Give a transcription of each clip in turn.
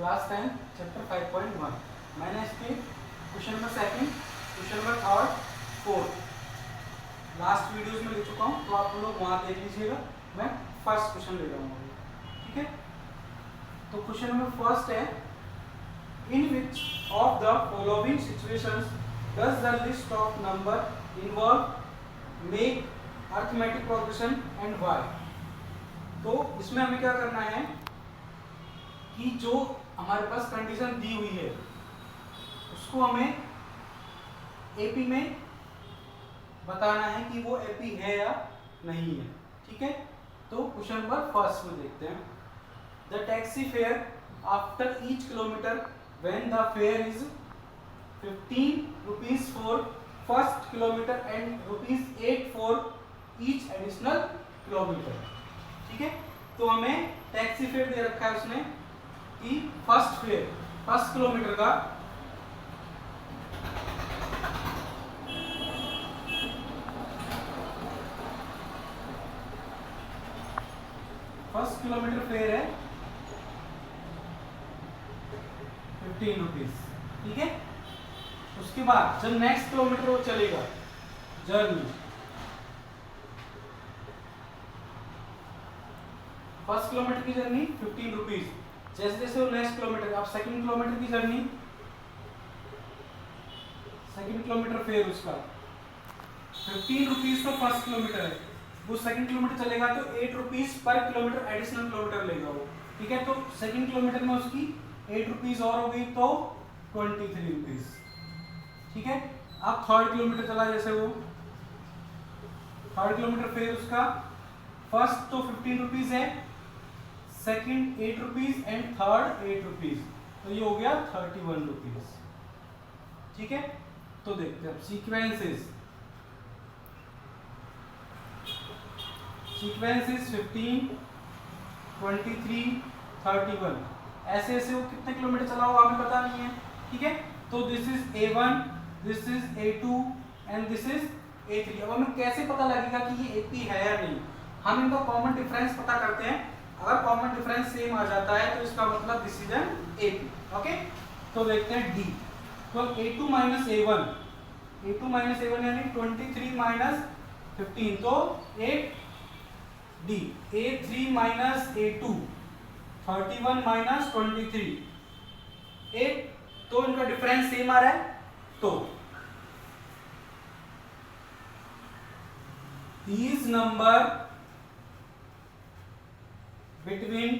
Class 10 chapter 5.1 मैंने इसके question number second, question number third, fourth last videos में ले चुका हूँ, तो आप लोग वहाँ देख लीजिएगा। मैं फर्स्ट क्वेश्चन ले रहा हूँ अभी, ठीक है। तो क्वेश्चन नंबर फर्स्ट है, in which of the following situations does the list of number involve make arithmetic progression and why. तो इसमें हमें क्या करना है कि जो हमारे पास कंडीशन दी हुई है उसको हमें एपी में बताना है कि वो एपी है या नहीं है, ठीक है। तो क्वेश्चन नंबर फर्स्ट में देखते हैं, the taxi fare after each kilometre when the fair is 15 rupees for first kilometre and ₹8 for each additional kilometre, ठीक है। तो हमें टैक्सी फेयर दे रखा है उसने कि फर्स्ट फेयर, फर्स्ट किलोमीटर का फर्स्ट किलोमीटर फेयर है 15 रुपीज, ठीक है। उसके बाद जब नेक्स्ट किलोमीटर वो चलेगा जर्नी, फर्स्ट किलोमीटर की जर्नी 15 रुपीज, जैसे जैसे वो नेक्स्ट किलोमीटर, अब सेकंड किलोमीटर की जर्नी, सेकंड किलोमीटर फेयर उसका 15 रुपीज तो फर्स्ट किलोमीटर है, वो सेकंड किलोमीटर चलेगा तो 8 rupees per kilometre additional kilometre लेगा वो, ठीक है। तो सेकंड किलोमीटर में उसकी 8 रुपीज और हो गई तो 23 रुपीज, ठीक है। अब थर्ड किलोमीटर चला, जैसे वो थर्ड किलोमीटर फेयर उसका फर्स्ट तो 15 रुपीज है, second 8 rupees and third 8 rupees, तो ये हो गया 31 रुपीज, ठीक है। तो देखते हैं सीक्वेंसेस, सीक्वेंसेस 15, 23, 31, ऐसे ऐसे वो कितने किलोमीटर चला होगा हमें पता नहीं है, ठीक है। तो this is A1, this is A2 and this is A3। अब हमें कैसे पता लगेगा कि ये AP है या नहीं, हम इनका कॉमन डिफरेंस पता करते हैं। अगर कॉमन डिफरेंस सेम आ जाता है तो इसका मतलब this is an AP, okay. तो देखते हैं D, तो A2 minus A1, A2 minus A1 यानी 23 माइनस 15 तो 8D, A3 minus A2 31 minus 23 8, तो इनका डिफरेंस सेम आ रहा है, तो these number between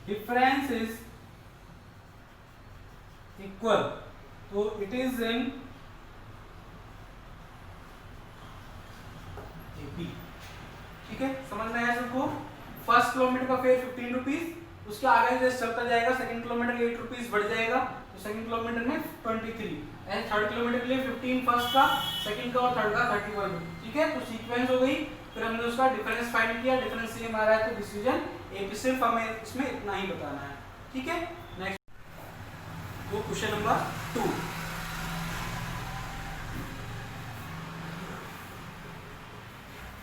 difference is equal, तो it is in AP, ठीक है। समझ में आया सबको। फर्स्ट किलोमीटर का फेयर 15 रुपीज, उसके आगे जैसे चलता जाएगा सेकंड किलोमीटर 8 रुपीज बढ़ जाएगा, तो सेकंड किलोमीटर में 23 एंड थर्ड किलोमीटर के लिए 15 फर्स्ट का, सेकंड का और थर्ड का 31, ठीक है। तो सीक्वेंस हो गई, फिर हमने उसका डिफरेंस फाइंड किया, डिफरेंस सेम आ रहा है तो डिसीजन AP, सिर्फ हमें इसमें इतना ही बताना है, ठीक है। नेक्स्ट वो क्वेश्चन नंबर 2,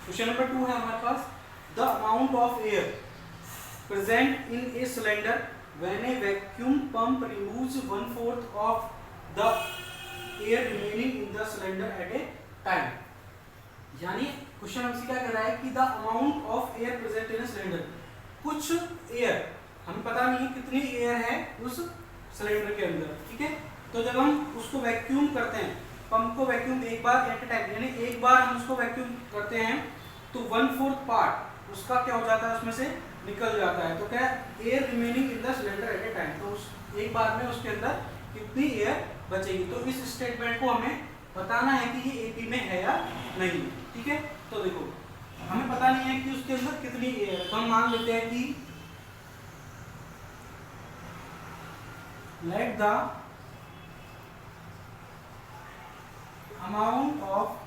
क्वेश्चन नंबर 2 है हमारे पास, the amount of air present in a cylinder when a vacuum pump removes 1/4 of the air remaining in the cylinder at a time। यानी क्वेश्चन हमसे क्या कह रहा है कि the amount of air present in a cylinder, कुछ air, हमें पता नहीं है कितनी एयर है उस सिलेंडर के अंदर, ठीक है। तो जब हम उसको वैक्यूम करते हैं, पंप को वैक्यूम एक बार एट ए टाइम, यानी एक बार हम उसको वैक्यूम करते हैं तो 1/4 पार्ट उसका क्या हो जाता है, उसमें से निकल जाता है। तो क्या air remaining in the cylinder eight A time, तो उस एक बार में उसके अंदर कितनी एयर बचेगी। तो इस स्टेटमेंट को हमें बताना है कि ये AP में है या नहीं, ठीक है। तो देखो हमें पता नहीं है कि उसके अंदर कितनी एयर है, तो हम मान लेते हैं कि let the amount of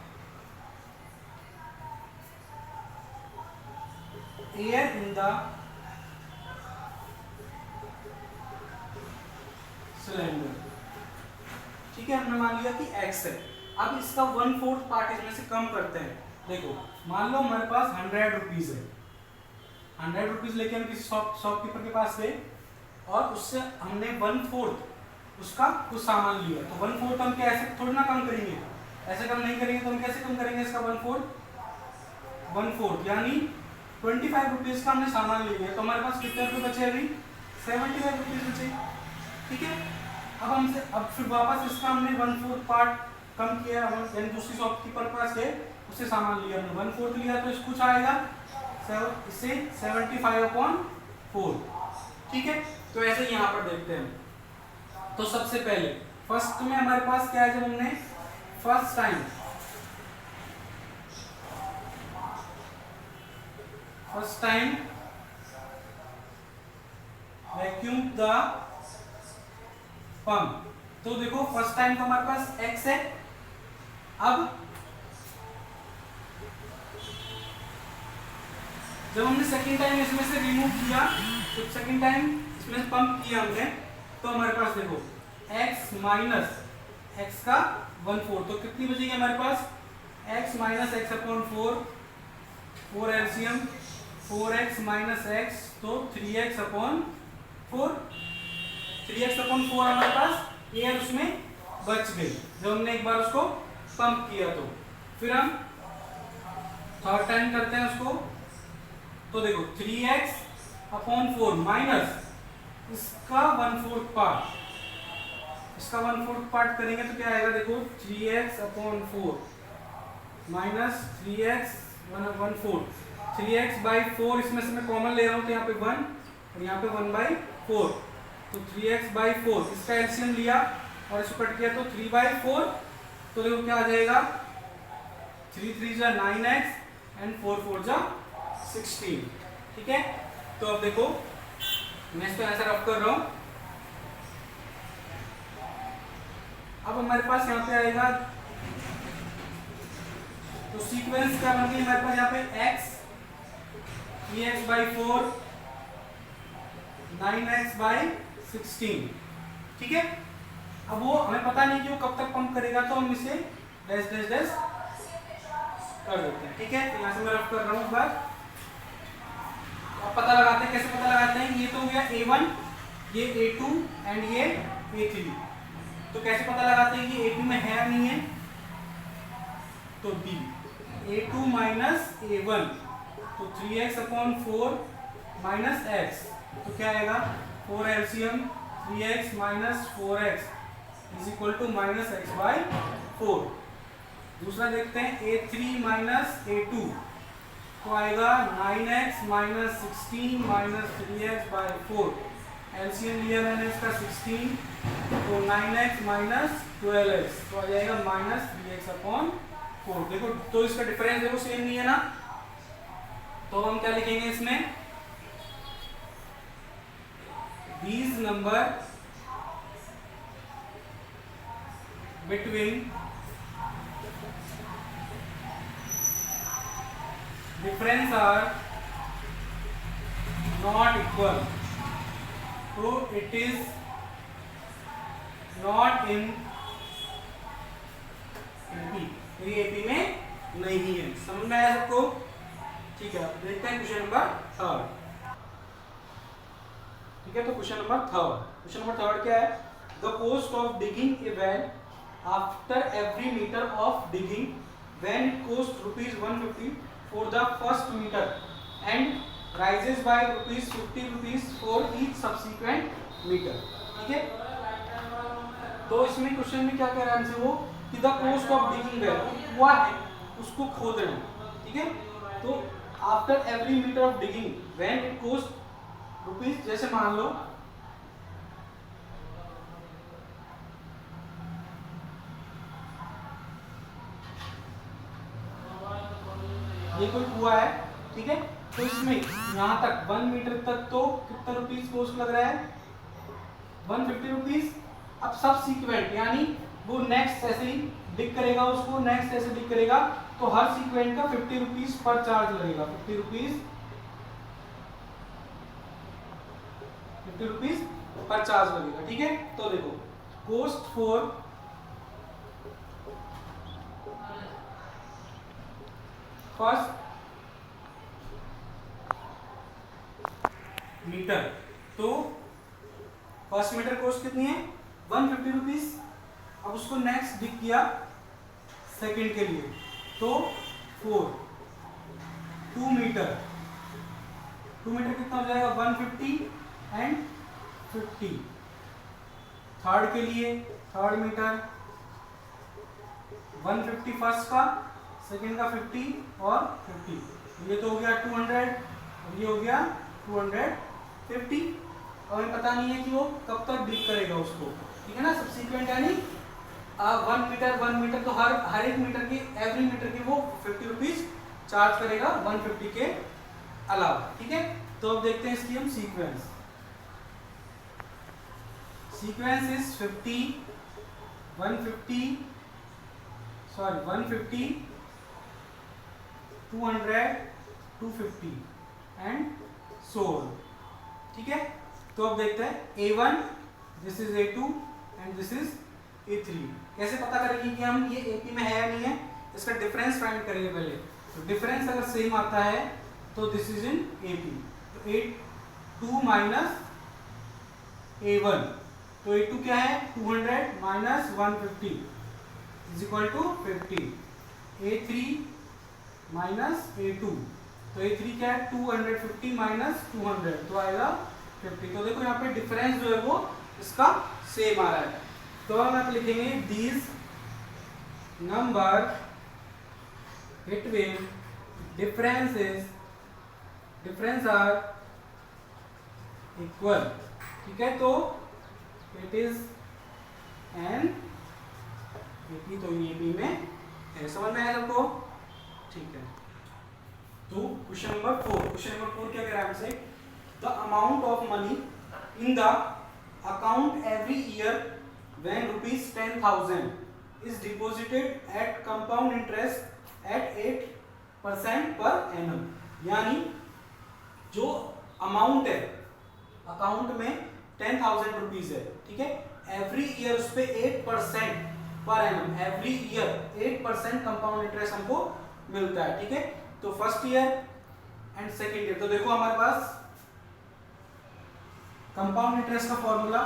air in the cylinder, ठीक है। हमने मान लिया कि X है। अब इसका 1/4 पार्ट इसमें से कम करते हैं। देखो मान लो हमारे पास 100 रुपीज है, 100 रुपीज लेके हम किसी शॉपकीपर के पास गए, और उससे हमने 1/4 उसका कुछ सामान लिया, तो 1/4 हम क्या ऐसे थोड़ी ना कम करेंगे, ऐसे कम नहीं करेंगे, तो हम कैसे कम करेंगे इसका 1/4 यानी 25 रुपीज़ का हमने सामान लिया, तो हमारे पास कितने रुपये बचे अभी 75 रुपीज़ बचे। ठीक है, अब फिर वापस इसका हमने 1/4 पार्ट कम किया, यानी दूसरी शॉपकीपर पास गए, उससे सामान लिया, हमने 1/4 लिया, तो इसको कुछ आएगा इससे 75/4। ठीक है, तो ऐसे यहाँ पर देखते हैं। तो सबसे पहले फर्स्ट में हमारे पास क्या है, जब हमने first time vacuum the pump, तो देखो फर्स्ट टाइम तो हमारे पास x है। अब जब हमने सेकंड टाइम इसमें से रिमूव किया, तो सेकंड टाइम इसमें से पंप किया हमने, तो हमारे पास देखो x माइनस x का 1/4, तो कितनी बचेगी हमारे पास x minus x upon 4 LCM 4x minus x, तो 3x अपॉन 4 हमारे पास एयर उसमें बच गई जब हमने एक बार उसको पंप किया। तो फिर हम थर्ड टाइम करते हैं उसको, तो देखो 3x अपॉन 4 माइनस इसका 1/4 पार्ट, इसका 1/4 पार्ट करेंगे तो क्या आएगा, देखो 3x upon 4 minus 3x 1/4, 3x/4 इसमें से मैं कॉमन ले रहा हूँ, तो यहाँ पे 1 और यहाँ पे 1/4, तो 3x/4 इसका एलसीएम लिया और इसको कट किया, तो 3/4, तो देखो क्या आ जाएगा 3 3 जा 9x एंड 4 4 जा 16। ठीक है, तो अब देखो मैं इसको ऐसा रफ कर रहा हूं। अब हमारे पास यहाँ पे आएगा, तो सीक्वेंस क्या बन गई हमारे पास यहाँ पे x 3x/4 9x/16। ठीक है, अब वो हमें पता नहीं कि वो कब तक पंप करेगा, तो हम इसे डैश डैश डैश कर देते हैं। ठीक है, तो यहाँ से मैं रफ कर रहा हूँ एक बार। अब पता लगाते हैं, कैसे पता लगाते हैं, ये तो हो गया A1, ये A2 एंड ये A3, तो कैसे पता लगाते हैं कि A2 में है या नहीं है, तो B A2 माइनस A1, तो 3x/4 माइनस x, तो क्या आएगा 4 LCM 3x minus 4x is equal to minus x/4। दूसरा देखते हैं A3 माइनस A2, तो आएगा 9x minus 16 minus 3x/4, LCM लिया मैंने इसका 16, तो 9x माइनस 12x, तो आ जाएगा माइनस 3x/4। देखो तो इसका डिफरेंस देखो सेम नहीं है ना, तो हम क्या लिखेंगे इसमें, these number between difference are not equal, so it is not in AP, ये AP में नहीं है। समझ में आया सबको? ठीक है, देखते हैं क्वेश्चन नंबर 3। ठीक है, तो क्वेश्चन नंबर 3 क्या है, the cost of digging a well after every metre of digging when it cost ₹150 for the first metre and rises by ₹50 for each subsequent metre. ठीक है, तो इसमें क्वेश्चन में क्या कह रहा है हमसे वो, कि the cost of digging well, कुआं है उसको खोदना। ठीक है, तो after every metre of digging when it cost rupees, जैसे मान लो ये कोई कुआं है, ठीक है, तो इसमें यहाँ तक 1 मीटर तक तो कितना रुपीज कॉस्ट लग रहा है, ₹150। अब सब सीक्वेंट यानी वो नेक्स्ट ऐसे ही डिग करेगा, उसको नेक्स्ट ऐसे डिग करेगा, तो हर सीक्वेंट का ₹50 पर चार्ज लगेगा, ₹50 पर चार्ज लगेगा। ठीक है, तो देखो कॉस्ट फॉर फर्स्ट मीटर, तो फर्स्ट मीटर कॉस्ट कितनी है 150 रुपीज। अब उसको नेक्स्ट डिक किया सेकंड के लिए तो 4 2 मीटर कितना हो जाएगा 150 एंड 50। थर्ड के लिए थर्ड मीटर 150 फर्स्ट का, सेकंड का 50 और 50, ये तो हो गया 200 और ये हो गया 250। और हमें पता नहीं है कि वो कब तक डिक करेगा उसको, ठीक है ना। सबसीक्वेंट यानी 1 मीटर तो हर एक मीटर की एवरी मीटर की वो 50 रुपीज चार्ज करेगा 150 के अलावा, ठीक है। तो अब देखते हैं इसकी हम sequence is 50 150 200 250 and so on, ठीक है। तो अब देखते हैं A1 this is A2 and this is A3। कैसे पता करेंगे कि हम ये AP में है या नहीं है, इसका डिफरेंस फाइंड करेंगे पहले। तो डिफरेंस अगर सेम आता है तो दिस इज इन AP। तो A2 माइनस A1, तो A2 क्या है 200 minus 150 is equal to 50। A3 minus A2, तो A3 क्या है 250 माइनस 200 तो आएगा 50। तो देखो यहाँ पे डिफरेंस जो है वो इसका सेम आ रहा है। तो हम यहाँ पे लिखेंगे these number between difference are equal, ठीक है। तो इट इज एन AP, तो ये AP में है, समझ में आया सबको, ठीक है। तो क्वेश्चन नंबर 4 क्या कह रहा है हमसे, the amount of money in the account every year when ₹10,000 is deposited at compound interest at 8% per annum. यानी जो अमाउंट है अकाउंट में 10,000 रुपीज है, ठीक है। एवरी ईयर उस पे 8% per annum, every year 8% compound interest हमको मिलता है, ठीक है। तो first year and second year, तो देखो हमारे पास कंपाउंड इंटरेस्ट का फॉर्मूला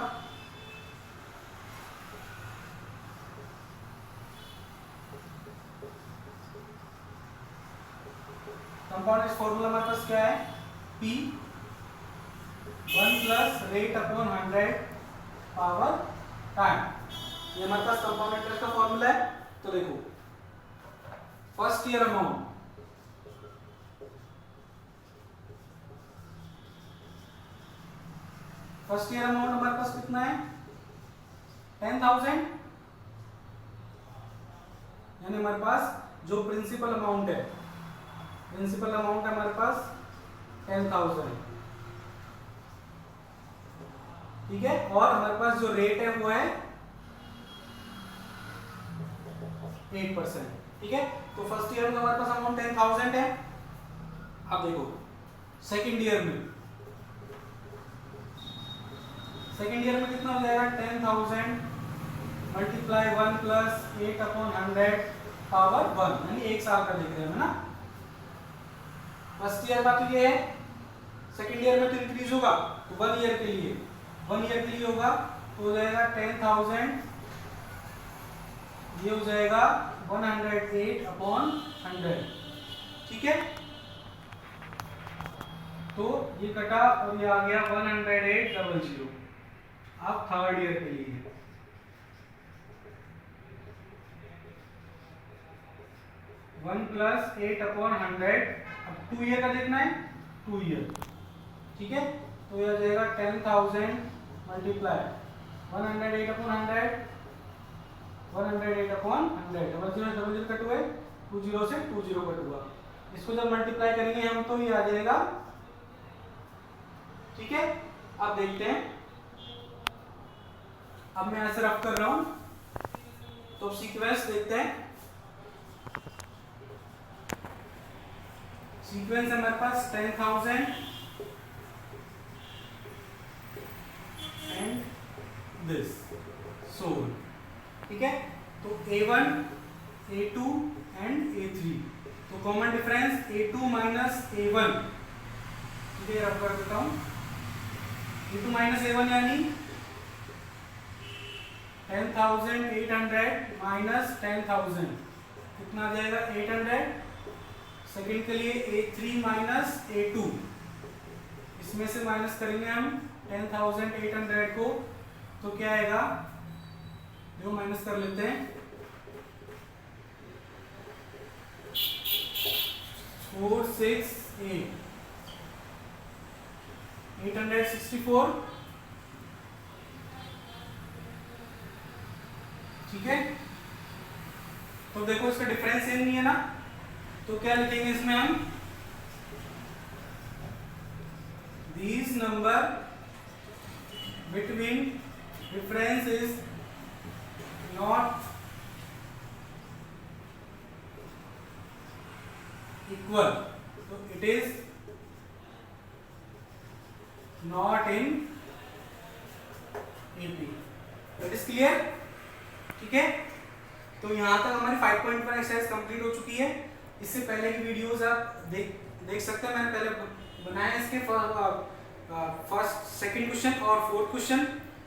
हमारे पास क्या है P 1 plus rate upon 100 power time, ये हमारे पास कंपाउंड इंटरेस्ट का फॉर्मूला है। तो देखो फर्स्ट ईयर अमाउंट हमारे पास कितना है 10,000, यानी हमारे पास जो प्रिंसिपल अमाउंट है हमारे पास 10,000, ठीक है। और हमारे पास जो रेट है वो है 8%, ठीक है। तो फर्स्ट ईयर में हमारे पास अमाउंट 10,000 है। अब देखो सेकंड ईयर में कितना हो जाएगा 10,000 मल्टीप्लाई 1 प्लस 8 अपॉन 100 पावर 1, यानी 1 साल का लिख रहे हैं ना। फर्स्ट ईयर का तो ये है, सेकंड ईयर में तो इंक्रीज होगा, तो 1 ईयर के लिए होगा तो हो जाएगा 10,000, ये हो जाएगा 108 अपॉन 100, ठीक है। तो ये कटा और ये आ गया 10800। अब थर्ड ईयर के लिए 1 प्लस 8 अपॉन 100, अब 2 ईयर का देखना है 2 ईयर, ठीक है। तो यह जाएगा 10,000 multiply 108 upon 100 108 upon 100, double zero cut हुए, 20 से 20 कट हुआ। इसको जब मल्टीप्लाई करेंगे हम तो ये आ जाएगा, ठीक है। अब देखते हैं, अब मैं ऐसे रफ कर रहा हूं, तो सीक्वेंस देखते हैं। सीक्वेंस है हमारे पास 10,000 एंड दिस सोल, ठीक है। तो A1 A2 एंड A3, तो common difference A2 minus A1, ठीक है, रफ कर देता हूं। A2 माइनस A1 यानी 10,800 माइनस 10,000 कितना आ जाएगा 800। सेकंड के लिए A3 माइनस A2, इसमें से माइनस करेंगे हम 10,800 को, तो क्या आएगा, देखो माइनस कर लेते हैं, 4 6 8 864, ठीक है। तो देखो इसका डिफरेंस सेम नहीं है ना, तो क्या लिखेंगे इसमें हम, these number between difference is not equal, so it is not in AP, that is clear, ठीक है। तो यहाँ तक हमारी 5.1 एक्सरसाइज कंप्लीट हो चुकी है। इससे पहले की वीडियोस आप देख सकते हैं, मैंने पहले बनाया इसके फर्स्ट सेकंड क्वेश्चन और fourth question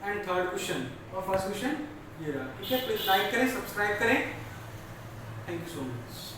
and third question और फर्स्ट क्वेश्चन ये रहा, ठीक है। प्लीज लाइक करें, सब्सक्राइब करें, थैंक यू सो मच।